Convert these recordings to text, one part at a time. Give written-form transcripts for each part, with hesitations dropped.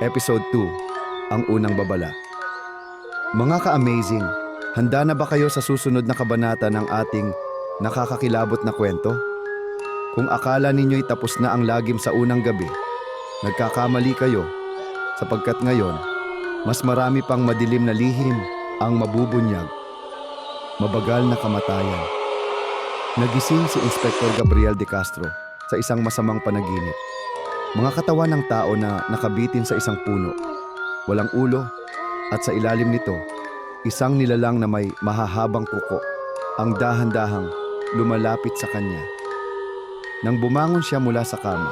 Episode 2, Ang Unang Babala. Mga ka-amazing, handa na ba kayo sa susunod na kabanata ng ating nakakakilabot na kwento? Kung akala ninyo'y tapos na ang lagim sa unang gabi, nagkakamali kayo sapagkat ngayon, mas marami pang madilim na lihim ang mabubunyag. Mabagal na kamatayan. Nagising si Inspector Gabriel de Castro sa isang masamang panaginip. Mga katawan ng tao na nakabitin sa isang puno, walang ulo, at sa ilalim nito, isang nilalang na may mahahabang kuko ang dahan-dahang lumalapit sa kanya. Nang bumangon siya mula sa kama,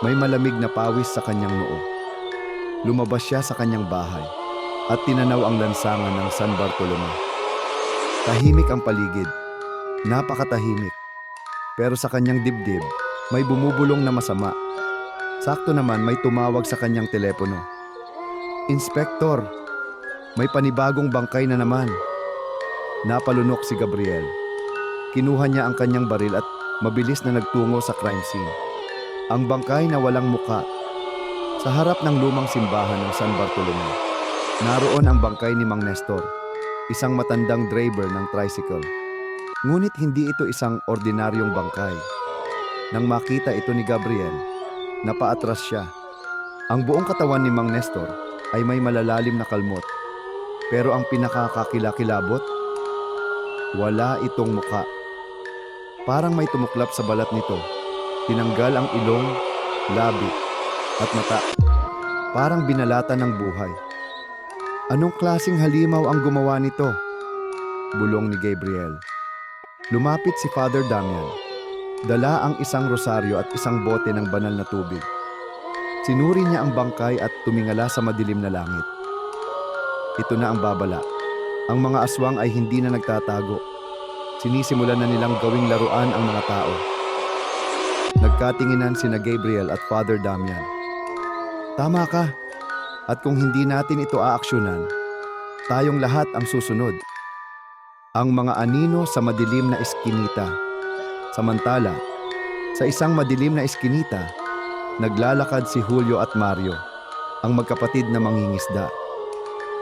may malamig na pawis sa kanyang noo. Lumabas siya sa kanyang bahay at tinanaw ang lansangan ng San Bartolome. Tahimik ang paligid, napakatahimik. Pero sa kanyang dibdib, may bumubulong na masama. Sakto naman may tumawag sa kanyang telepono. Inspektor, may panibagong bangkay na naman. Napalunok si Gabriel. Kinuha niya ang kanyang baril at mabilis na nagtungo sa crime scene. Ang bangkay na walang muka. Sa harap ng lumang simbahan ng San Bartolome, naroon ang bangkay ni Mang Nestor, isang matandang driver ng tricycle. Ngunit hindi ito isang ordinaryong bangkay. Nang makita ito ni Gabriel, napaatras siya. Ang buong katawan ni Mang Nestor ay may malalalim na kalmot. Pero ang pinakakakilakilabot, wala itong muka. Parang may tumuklap sa balat nito. Tinanggal ang ilong, labi, at mata. Parang binalatan ng buhay. Anong klaseng halimaw ang gumawa nito? Bulong ni Gabriel. Lumapit si Father Damian. Dala ang isang rosaryo at isang bote ng banal na tubig. Sinuri niya ang bangkay at tumingala sa madilim na langit. Ito na ang babala. Ang mga aswang ay hindi na nagtatago. Sinisimulan na nilang gawing laruan ang mga tao. Nagkatinginan sina Gabriel at Father Damian. Tama ka. At kung hindi natin ito aaksyonan, tayong lahat ang susunod. Ang mga anino sa madilim na eskinita. Samantala, sa isang madilim na eskinita, naglalakad si Julio at Mario, ang magkapatid na mangingisda.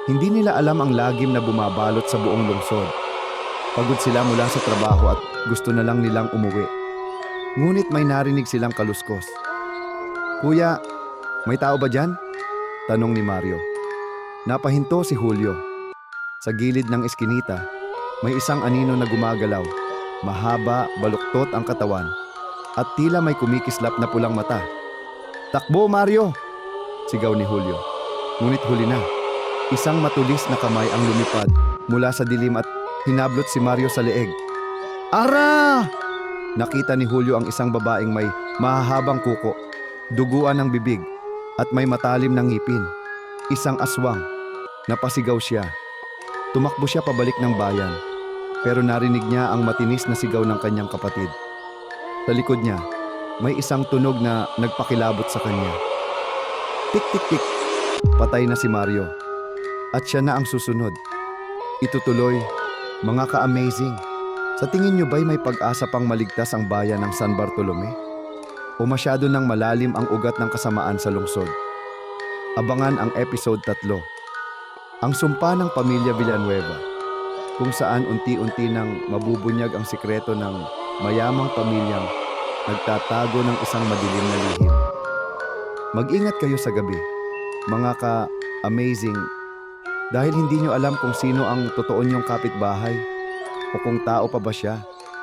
Hindi nila alam ang lagim na bumabalot sa buong lungsod. Pagod sila mula sa trabaho at gusto na lang nilang umuwi. Ngunit may narinig silang kaluskos. Kuya, may tao ba dyan? Tanong ni Mario. Napahinto si Julio. Sa gilid ng eskinita, may isang anino na gumagalaw. Mahaba, baluktot ang katawan, at tila may kumikislap na pulang mata. Takbo, Mario! Sigaw ni Julio. Ngunit huli na. Isang matulis na kamay ang lumipad mula sa dilim at hinablot si Mario sa leeg. Ara! Nakita ni Julio ang isang babaeng may mahahabang kuko, duguan ng bibig, at may matalim na ngipin. Isang aswang. Napasigaw siya. Tumakbo siya pabalik ng bayan. Pero narinig niya ang matinis na sigaw ng kanyang kapatid. Sa likod niya, may isang tunog na nagpakilabot sa kanya. Tik tik tik, patay na si Mario. At siya na ang susunod. Itutuloy, mga ka-amazing. Sa tingin niyo ba'y may pag-asa pang maligtas ang bayan ng San Bartolome? O masyado nang malalim ang ugat ng kasamaan sa lungsod? Abangan ang episode 3. Ang sumpa ng pamilya Villanueva, kung saan unti-unti nang mabubunyag ang sikreto ng mayamang pamilyang nagtatago ng isang madilim na lihim. Mag-ingat kayo sa gabi, mga ka-amazing, dahil hindi nyo alam kung sino ang totoo nyong kapitbahay o kung tao pa ba siya.